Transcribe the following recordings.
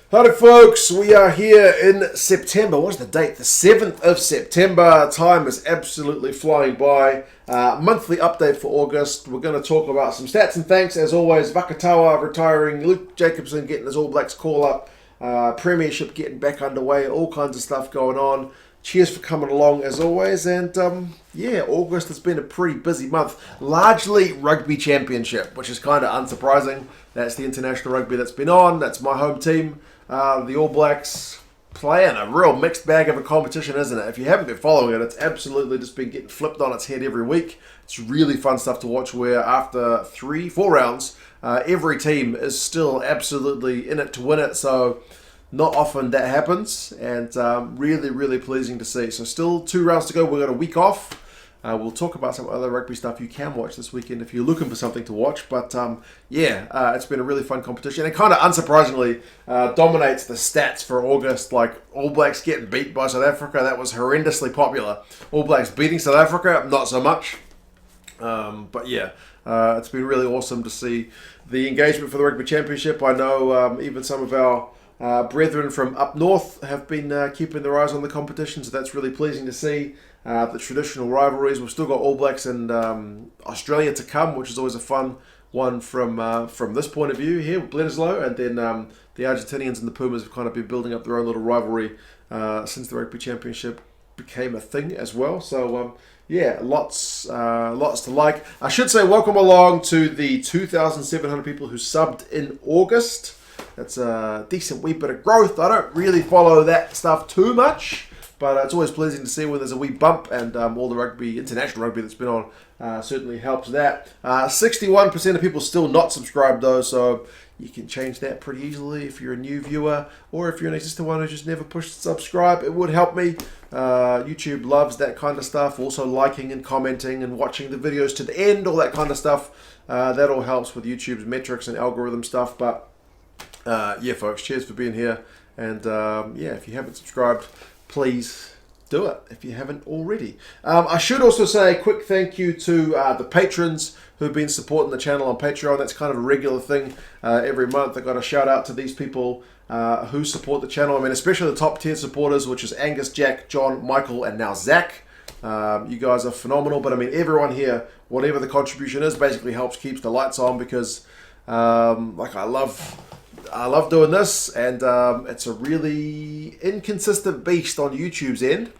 Howdy folks, we are here in September. What's the date? The 7th of September. Time is absolutely flying by. Monthly update for August. We're going to talk about some stats and thanks. As always, Vakatawa retiring, Luke Jacobson getting his All Blacks call up, Premiership getting back underway, all kinds of stuff going on. Cheers for coming along as always. And August has been a pretty busy month. Largely Rugby Championship, which is kind of unsurprising. That's the international rugby that's been on. That's my home team. The All Blacks playing a real mixed bag of a competition, isn't it? If you haven't been following it, it's absolutely just been getting flipped on its head every week. It's really fun stuff to watch where after 3-4 rounds, every team is still absolutely in it to win it. So not often that happens, and really, really pleasing to see. So still 2 rounds to go. We've got a week off. We'll talk about some other rugby stuff you can watch this weekend if you're looking for something to watch. But it's been a really fun competition. And kind of unsurprisingly dominates the stats for August. Like All Blacks getting beat by South Africa, that was horrendously popular. All Blacks beating South Africa, not so much. It's been really awesome to see the engagement for the Rugby Championship. I know even some of our brethren from up north have been keeping their eyes on the competition, so that's really pleasing to see. The traditional rivalries, we've still got All Blacks and Australia to come, which is always a fun one from this point of view here with Bledisloe, and then the Argentinians and the Pumas have kind of been building up their own little rivalry since the Rugby Championship became a thing as well. So lots to like. I should say welcome along to the 2,700 people who subbed in August. That's a decent wee bit of growth. I don't really follow that stuff too much, but it's always pleasing to see when there's a wee bump, and all the rugby, international rugby that's been on certainly helps that. 61% of people still not subscribed though, so you can change that pretty easily if you're a new viewer, or if you're an existing one who just never pushed subscribe. It would help me. YouTube loves that kind of stuff. Also liking and commenting and watching the videos to the end, all that kind of stuff. That all helps with YouTube's metrics and algorithm stuff. But folks, cheers for being here. And if you haven't subscribed, please do it if you haven't already. I should also say a quick thank you to the patrons who've been supporting the channel on Patreon. That's kind of a regular thing every month. I got a shout out to these people who support the channel. I mean, especially the top tier supporters, which is Angus, Jack, John, Michael, and now Zach. You guys are phenomenal. But I mean, everyone here, whatever the contribution is, basically helps keeps the lights on, because I love doing this, and it's a really inconsistent beast on YouTube's end,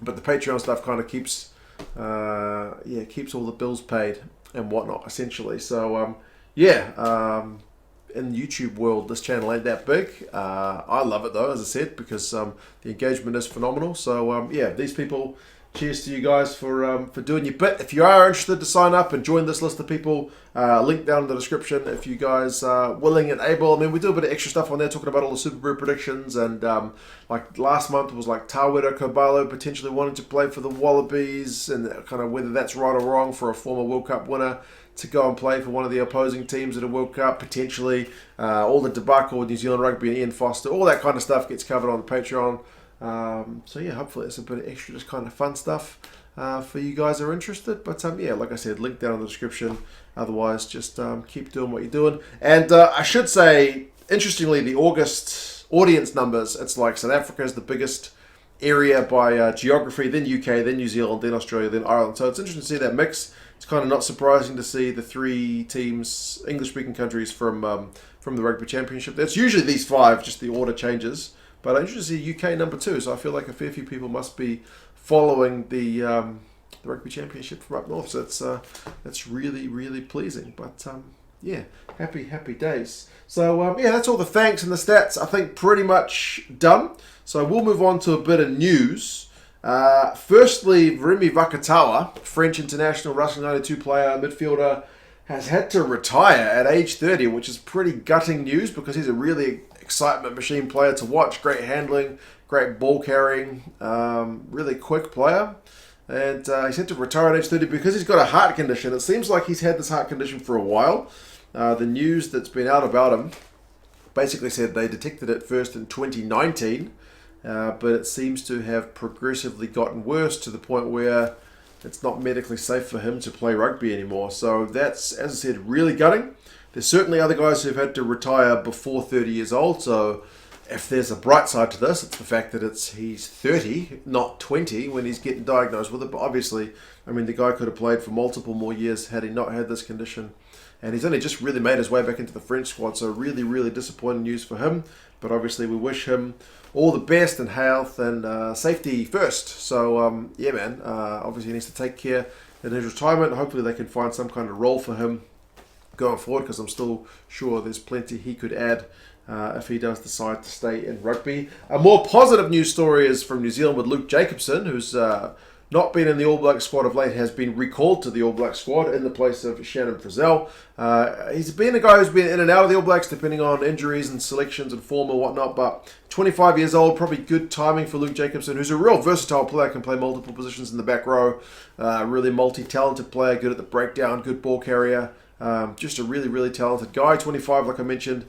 but the Patreon stuff kind of keeps all the bills paid and whatnot, essentially. So in the YouTube world, this channel ain't that big. I love it though, as I said, because the engagement is phenomenal. So these people, cheers to you guys for doing your bit. If you are interested to sign up and join this list of people, link down in the description if you guys are willing and able. I mean, we do a bit of extra stuff on there, talking about all the Super Bowl predictions, and like last month was like Tawera Kobalo potentially wanting to play for the Wallabies, and kind of whether that's right or wrong for a former World Cup winner to go and play for one of the opposing teams at a World Cup, potentially. All the debacle with New Zealand rugby and Ian Foster, all that kind of stuff gets covered on the Patreon. Hopefully it's a bit of extra, just kind of fun stuff for you guys who are interested. But like I said, link down in the description. Otherwise, just keep doing what you're doing. And I should say, interestingly, the August audience numbers, it's like South Africa is the biggest area by geography, then UK, then New Zealand, then Australia, then Ireland. So it's interesting to see that mix. It's kind of not surprising to see the 3 teams, English-speaking countries from the Rugby Championship. That's usually these 5, just the order changes. But I'm interested to see UK number 2, so I feel like a fair few people must be following the Rugby Championship from up north. So that's really, really pleasing. But happy days. So that's all the thanks and the stats. I think pretty much done. So we'll move on to a bit of news. Firstly, Virimi Vakatawa, French international, Russian 92 player, midfielder, has had to retire at age 30, which is pretty gutting news because he's a really excitement machine player to watch. Great handling, great ball carrying, really quick player. And he's had to retire at age 30 because he's got a heart condition. It seems like he's had this heart condition for a while. The news that's been out about him basically said they detected it first in 2019, but it seems to have progressively gotten worse to the point where it's not medically safe for him to play rugby anymore. So that's, as I said, really gutting. There's certainly other guys who've had to retire before 30 years old, so if there's a bright side to this, it's the fact that he's 30, not 20, when he's getting diagnosed with it. But obviously, I mean, the guy could have played for multiple more years had he not had this condition. And he's only just really made his way back into the French squad, so really, really disappointing news for him. But obviously, we wish him all the best and health and safety first. So, yeah, man, obviously he needs to take care in his retirement. Hopefully they can find some kind of role for him going forward, because I'm still sure there's plenty he could add if he does decide to stay in rugby. A more positive news story is from New Zealand with Luke Jacobson, who's not been in the All Blacks squad of late, has been recalled to the All Blacks squad in the place of Shannon Frizzell. He's been a guy who's been in and out of the All Blacks depending on injuries and selections and form and whatnot, but 25 years old, probably good timing for Luke Jacobson, who's a real versatile player, can play multiple positions in the back row, really multi-talented player, good at the breakdown, good ball carrier, just a really, really talented guy. 25, like I mentioned,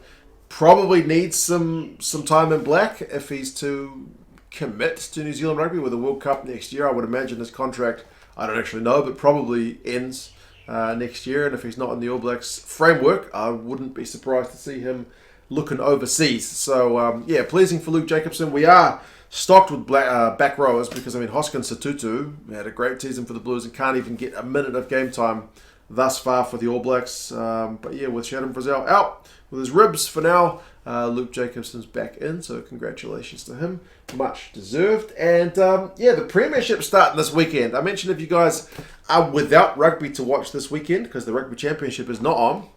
probably needs some time in black if he's to commit to New Zealand rugby with a World Cup next year. I would imagine his contract, I don't actually know, but probably ends next year. And if he's not in the All Blacks framework, I wouldn't be surprised to see him looking overseas. So, yeah, pleasing for Luke Jacobson. We are stocked with back rowers because, I mean, Hoskins Satutu had a great season for the Blues and can't even get a minute of game time thus far for the All Blacks. But yeah, with Shannon Frizzell out with his ribs for now, Luke Jacobson's back in, so congratulations to him. Much deserved. And yeah, the Premiership starting this weekend. I mentioned if you guys are without rugby to watch this weekend, because the Rugby Championship is not on,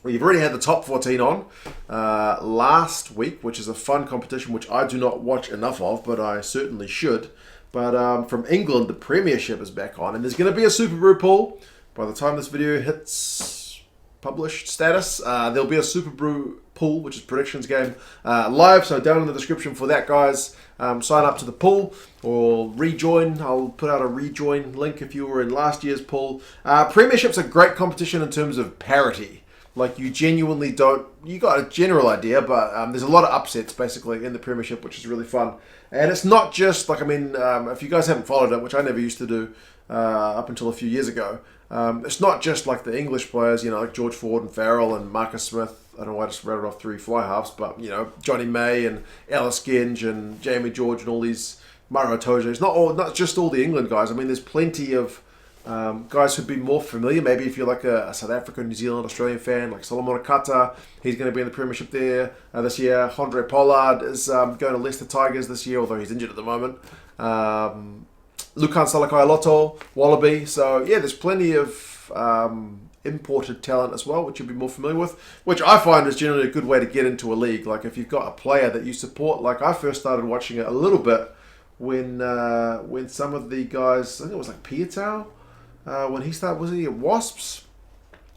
well, you've already had the top 14 on last week, which is a fun competition, which I do not watch enough of, but I certainly should. But from England, the Premiership is back on, and there's going to be a Super Brew pool. By the time this video hits published status, there'll be a Super Brew pool, which is predictions game, live. So down in the description for that, guys, sign up to the pool or rejoin. I'll put out a rejoin link if you were in last year's pool. Premiership's a great competition in terms of parity. Like, you genuinely don't, you got a general idea, but there's a lot of upsets basically in the Premiership, which is really fun. And it's not just like, I mean, if you guys haven't followed it, which I never used to do up until a few years ago, it's not just like the English players, you know, like George Ford and Farrell and Marcus Smith. I don't know why I just rattled off three fly halves, but, you know, Johnny May and Alice Genge and Jamie George and all these, Maro Toja. It's not just all the England guys. I mean, there's plenty of guys who'd be more familiar. Maybe if you're like a South African, New Zealand, Australian fan, like Solomon Akata, he's going to be in the Premiership there this year. Andre Pollard is going to Leicester Tigers this year, although he's injured at the moment. Lukan Salakaia-Loto, Wallaby. So, yeah, there's plenty of imported talent as well, which you'll be more familiar with, which I find is generally a good way to get into a league. Like, if you've got a player that you support, like I first started watching it a little bit when some of the guys, I think it was like Piatau, when he started, was he at Wasps?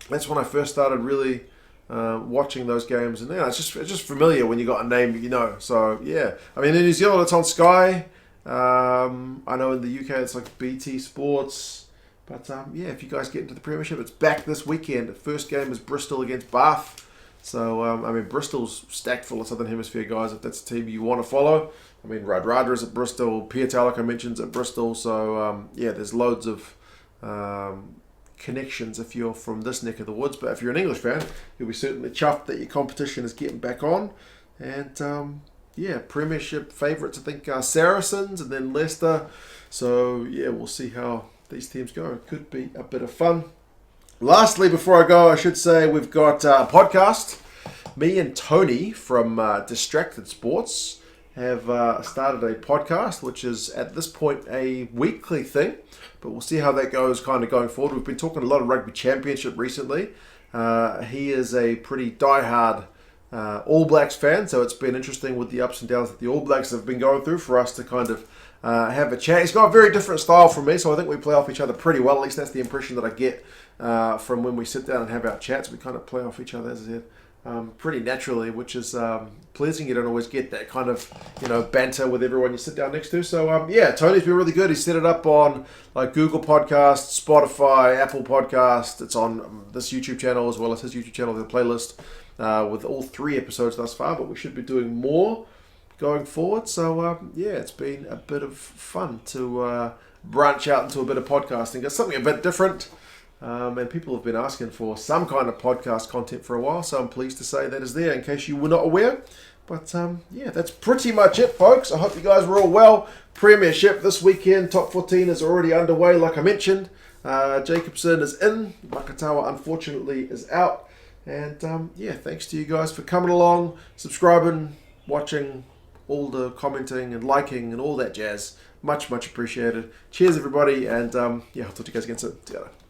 That's when I first started really watching those games, and yeah, it's just familiar when you got a name you know. So yeah, I mean, in New Zealand it's on Sky. I know in the UK it's like BT Sports. But yeah, if you guys get into the Premiership, it's back this weekend. The first game is Bristol against Bath. So, I mean, Bristol's stacked full of Southern Hemisphere guys, if that's a team you want to follow. I mean, Radradra is at Bristol, Piatau, like I mentioned, is at Bristol. So, yeah, there's loads of connections if you're from this neck of the woods. But if you're an English fan, you'll be certainly chuffed that your competition is getting back on. And, yeah, Premiership favourites, I think, are Saracens and then Leicester. So, yeah, we'll see how these teams go. It could be a bit of fun. Lastly, before I go, I should say we've got a podcast. Me and Tony from Distracted Sports have started a podcast, which is at this point a weekly thing, but we'll see how that goes kind of going forward. We've been talking a lot of Rugby Championship recently. He is a pretty diehard All Blacks fan, so it's been interesting with the ups and downs that the All Blacks have been going through for us to kind of have a chat. He's got a very different style from me, so I think we play off each other pretty well. At least that's the impression that I get from when we sit down and have our chats. We kind of play off each other, as I said, pretty naturally, which is pleasing. You don't always get that kind of, you know, banter with everyone you sit down next to. So yeah, Tony's been really good. He's set it up on like Google Podcasts, Spotify, Apple Podcasts. It's on this YouTube channel as well as his YouTube channel, the playlist, with all 3 episodes thus far, but we should be doing more going forward. So yeah, it's been a bit of fun to branch out into a bit of podcasting. It's something a bit different, and people have been asking for some kind of podcast content for a while, so I'm pleased to say that is there. In case you were not aware, But yeah, that's pretty much it, folks. I hope you guys were all well. Premiership this weekend, top 14 is already underway, like I mentioned. Jacobson is in. Vakatawa, unfortunately, is out. And yeah, thanks to you guys for coming along, subscribing, watching, all the commenting and liking and all that jazz. Much, much appreciated. Cheers, everybody. And yeah, I'll talk to you guys again soon. See you later.